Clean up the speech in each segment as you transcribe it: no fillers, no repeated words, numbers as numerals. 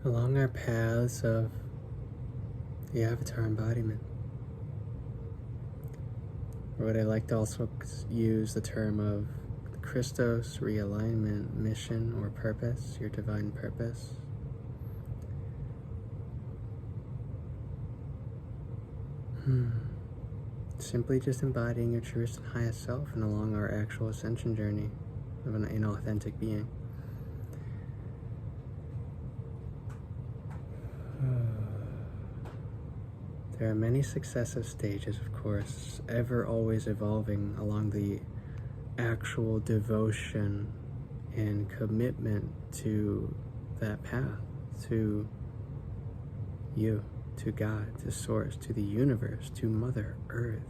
along our paths of the avatar embodiment. Or what I like to also use the term of Krystos, realignment, mission, or purpose, your divine purpose. Simply just embodying your truest and highest self and along our actual ascension journey of an inauthentic being. There are many successive stages, of course, ever always evolving along the actual devotion and commitment to that path, to you, to God, to Source, to the universe, to Mother Earth,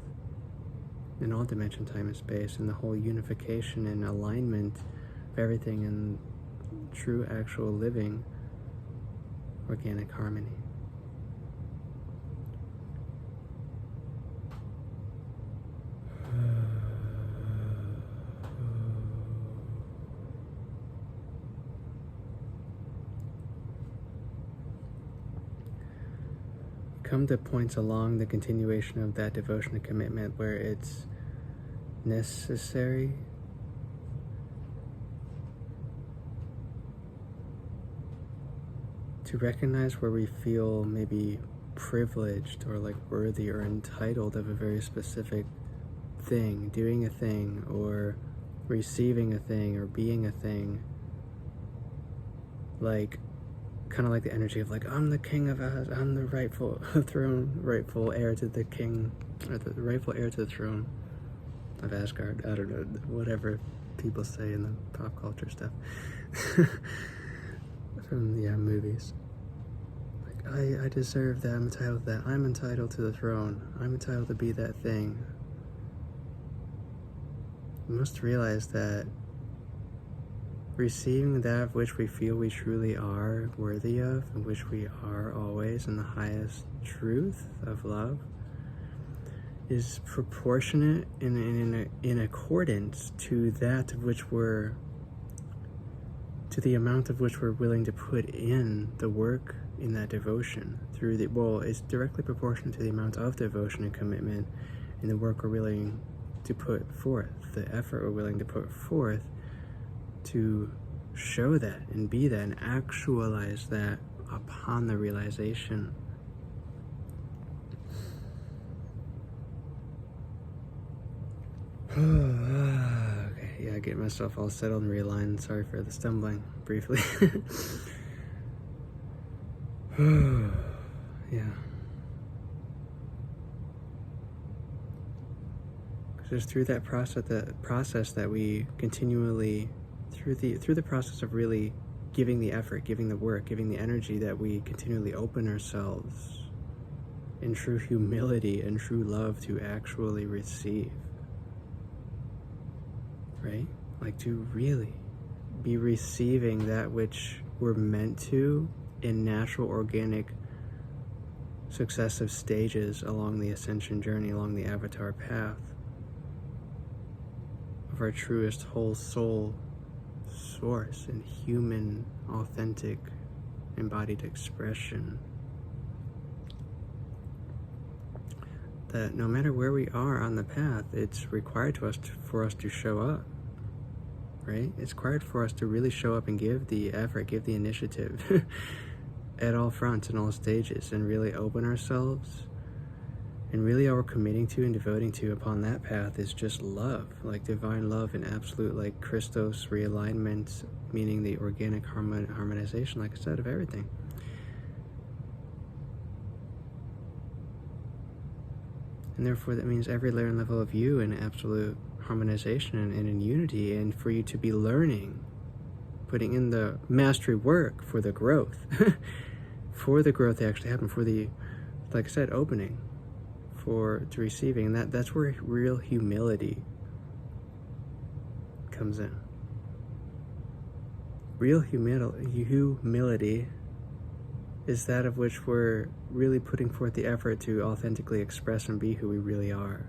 in all dimension, time, and space, and the whole unification and alignment of everything in true, actual, living, organic harmony. Come to points along the continuation of that devotion and commitment where it's necessary to recognize where we feel maybe privileged or like worthy or entitled of a very specific thing, doing a thing, or receiving a thing, or being a thing. Like, kind of like the energy of like, I'm the king of Asgard, I'm the rightful rightful heir to the king, or the rightful heir to the throne of Asgard. I don't know, whatever people say in the pop culture stuff from the movies. Like, I deserve that, I'm entitled to that, I'm entitled to the throne, I'm entitled to be that thing. We must realize that receiving that of which we feel we truly are worthy of, and which we are always in the highest truth of love, is proportionate in accordance to that of which we're, to the amount of which we're willing to put in the work in that devotion. Through the, well, it's directly proportionate to the amount of devotion and commitment in the work we're willing to put forth, the effort we're willing to put forth to show that and be that and actualize that upon the realization. Okay, yeah, getting myself all settled and realigned. Sorry for the stumbling briefly. Yeah. Because it's through that process that we continually, through the process of really giving the effort, giving the work, giving the energy, that we continually open ourselves in true humility and true love to actually receive. Right? Like to really be receiving that which we're meant to in natural, organic, successive stages along the ascension journey, along the avatar path of our truest whole soul source and human, authentic, embodied expression. That no matter where we are on the path, it's required for us to show up, right? It's required for us to really show up and give the effort, give the initiative at all fronts and all stages, and really open ourselves. And really all we're committing to and devoting to upon that path is just love, like divine love and absolute, like Krystos realignment, meaning the organic harmonization, like I said, of everything. And therefore that means every layer and level of you in absolute harmonization and in unity, and for you to be learning, putting in the mastery work for the growth, for the growth to actually happen, for the, like I said, opening, to receiving. And that's where real humility comes in. Real humility is that of which we're really putting forth the effort to authentically express and be who we really are,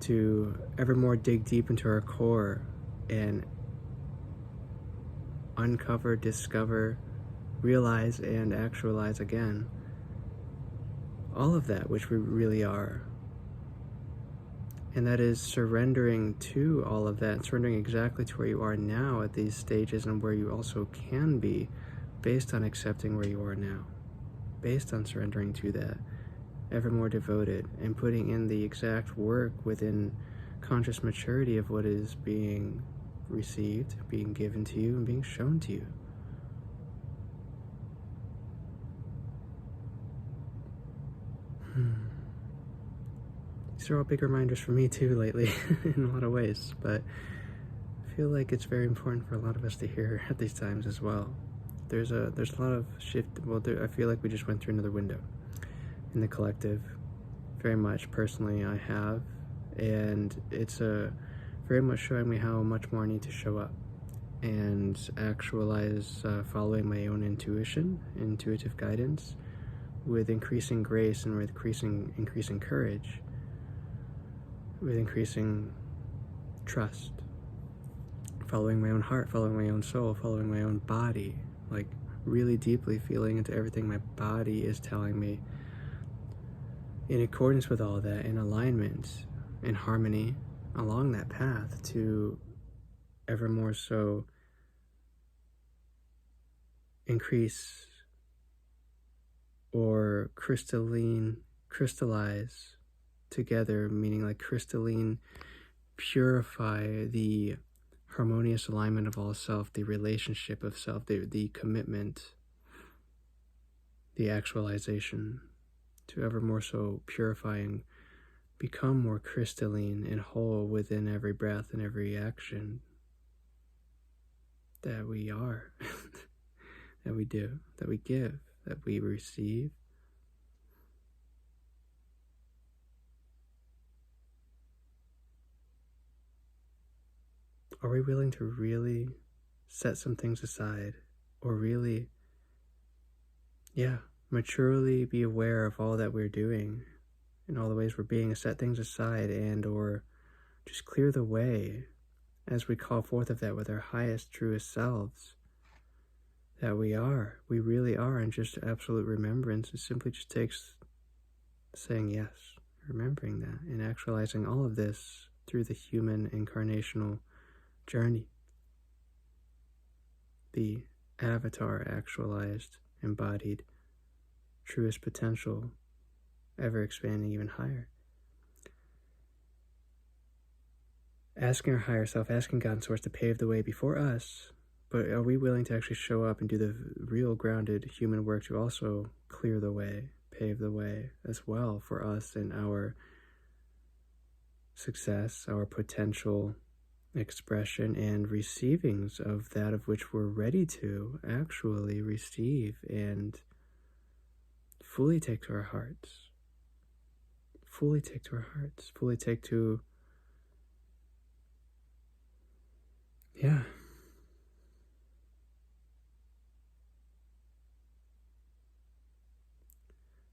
to evermore dig deep into our core and uncover, discover realize and actualize again all of that which we really are. And that is surrendering to all of that, surrendering exactly to where you are now at these stages, and where you also can be, based on accepting where you are now, based on surrendering to that, ever more devoted, and putting in the exact work within conscious maturity of what is being received, being given to you, and being shown to you. These are all big reminders for me too lately in a lot of ways, but I feel like it's very important for a lot of us to hear at these times as well. There's a lot of shift. Well, I feel like we just went through another window in the collective. Very much personally I have, and it's very much showing me how much more I need to show up and actualize following my own intuitive guidance, with increasing grace and with increasing courage, with increasing trust, following my own heart, following my own soul, following my own body, like really deeply feeling into everything my body is telling me, in accordance with all that, in alignment, in harmony, along that path to ever more so increase or crystallize together, meaning like crystalline, purify the harmonious alignment of all self, the relationship of self, the commitment, the actualization, to ever more so purifying, become more crystalline and whole within every breath and every action that we are, that we do, that we give, that we receive. Are we willing to really set some things aside, or really, maturely be aware of all that we're doing and all the ways we're being, set things aside, and or just clear the way as we call forth of that with our highest, truest selves, that we really are, and just absolute remembrance. It simply just takes saying yes, remembering that, and actualizing all of this through the human incarnational journey, the avatar actualized, embodied, truest potential, ever expanding even higher. Asking our higher self, asking God and Source to pave the way before us, but are we willing to actually show up and do the real grounded human work to also clear the way, pave the way as well for us in our success, our potential expression and receivings of that of which we're ready to actually receive and fully take to our hearts, fully take to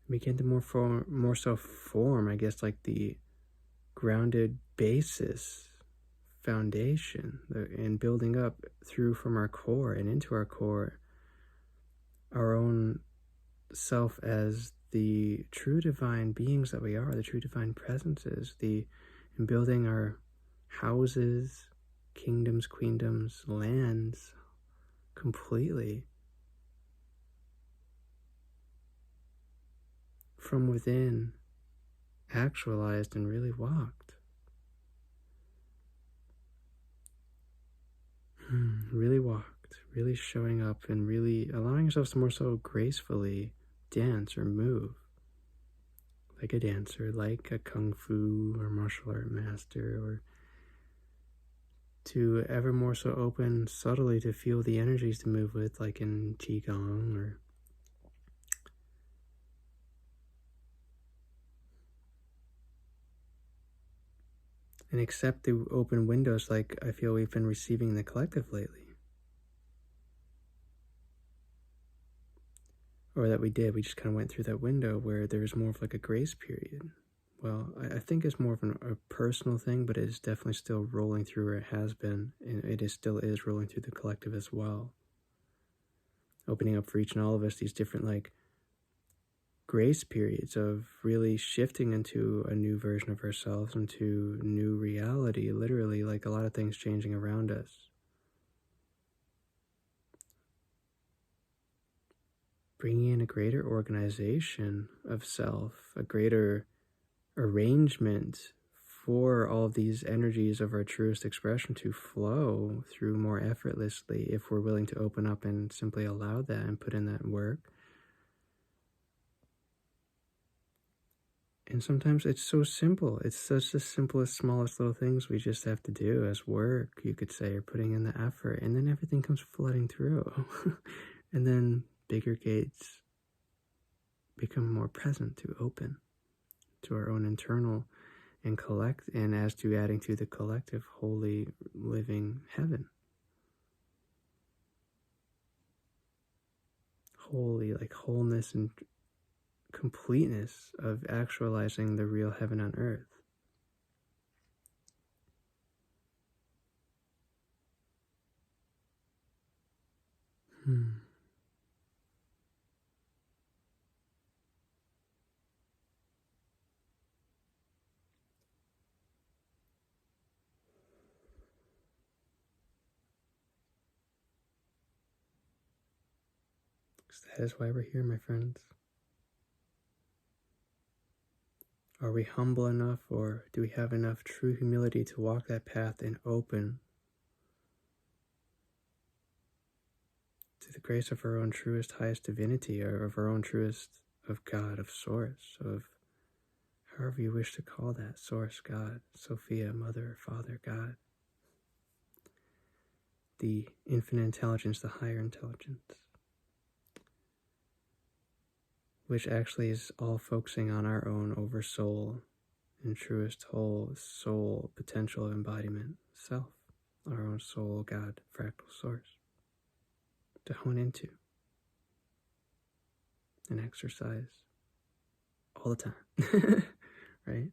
begin to more so form, I guess, like the grounded basis, foundation, and building up through from our core and into our core, our own self as the true divine beings that we are, the true divine presences, in building our houses, kingdoms, queendoms, lands completely from within, actualized and really walked. Really walked, really showing up and really allowing yourselves to more so gracefully dance or move like a dancer, like a kung fu or martial art master, or to ever more so open subtly to feel the energies to move with, like in qigong, or and accept the open windows like I feel we've been receiving in the collective lately. Or that we did. We just kind of went through that window where there was more of like a grace period. Well, I think it's more of a personal thing, but it is definitely still rolling through, or it has been, and still is rolling through the collective as well. opening up for each and all of us these different like grace periods of really shifting into a new version of ourselves, into new reality, literally, like a lot of things changing around us. Bringing in a greater organization of self, a greater arrangement for all of these energies of our truest expression to flow through more effortlessly if we're willing to open up and simply allow that and put in that work. And sometimes it's so simple. It's such the simplest, smallest little things we just have to do as work, you could say, or putting in the effort. And then everything comes flooding through. And then bigger gates become more present to open to our own internal and collect, and as to adding to the collective holy living heaven. Holy, like wholeness and completeness of actualizing the real heaven on earth. That is why we're here, my friends. Are we humble enough, or do we have enough true humility to walk that path and open to the grace of our own truest, highest divinity, or of our own truest of God, of Source, of however you wish to call that, Source, God, Sophia, Mother, Father, God, the infinite intelligence, the higher intelligence, which actually is all focusing on our own oversoul and truest whole soul potential embodiment, self, our own soul, God, fractal source, to hone into and exercise all the time, right?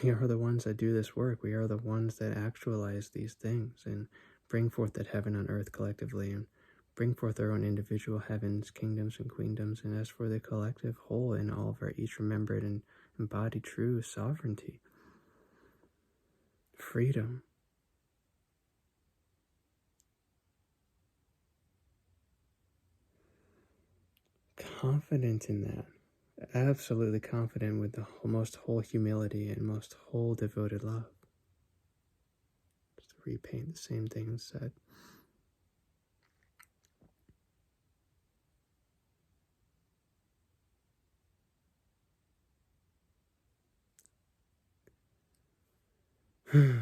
We are the ones that do this work. We are the ones that actualize these things and bring forth that heaven on earth collectively, and bring forth our own individual heavens, kingdoms, and queendoms. And as for the collective whole in all of our each remembered and embodied true sovereignty, freedom, confident in that, absolutely confident with the most whole humility and most whole devoted love. Just to repaint the same thing said. The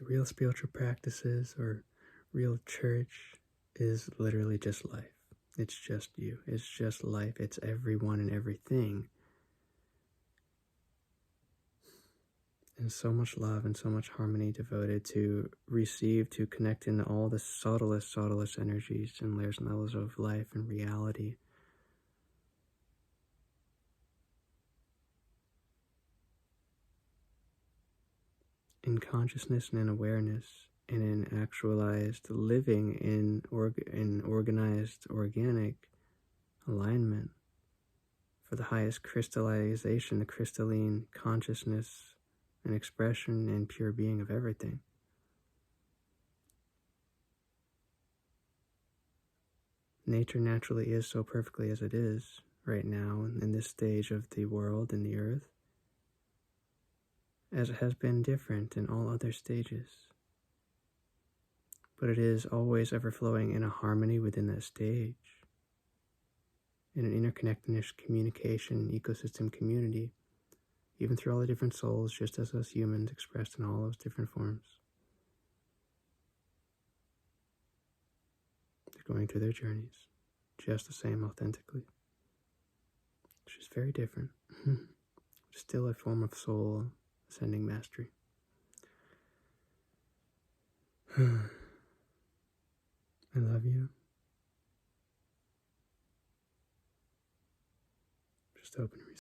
real spiritual practices or real church is literally just life. It's just you. It's just life. It's everyone and everything. And so much love and so much harmony devoted to receive, to connect in all the subtlest energies and layers and levels of life and reality. In consciousness and in awareness, and in actualized living in organized, organic alignment for the highest crystallization, the crystalline consciousness and expression and pure being of everything. Nature naturally is so perfectly as it is right now in this stage of the world and the earth, as it has been different in all other stages. But it is always ever flowing in a harmony within that stage, in an interconnectedness, communication, ecosystem community, even through all the different souls, just as us humans expressed in all those different forms. They're going through their journeys, just the same authentically. It's just very different. Still a form of soul ascending mastery. I love you. Just open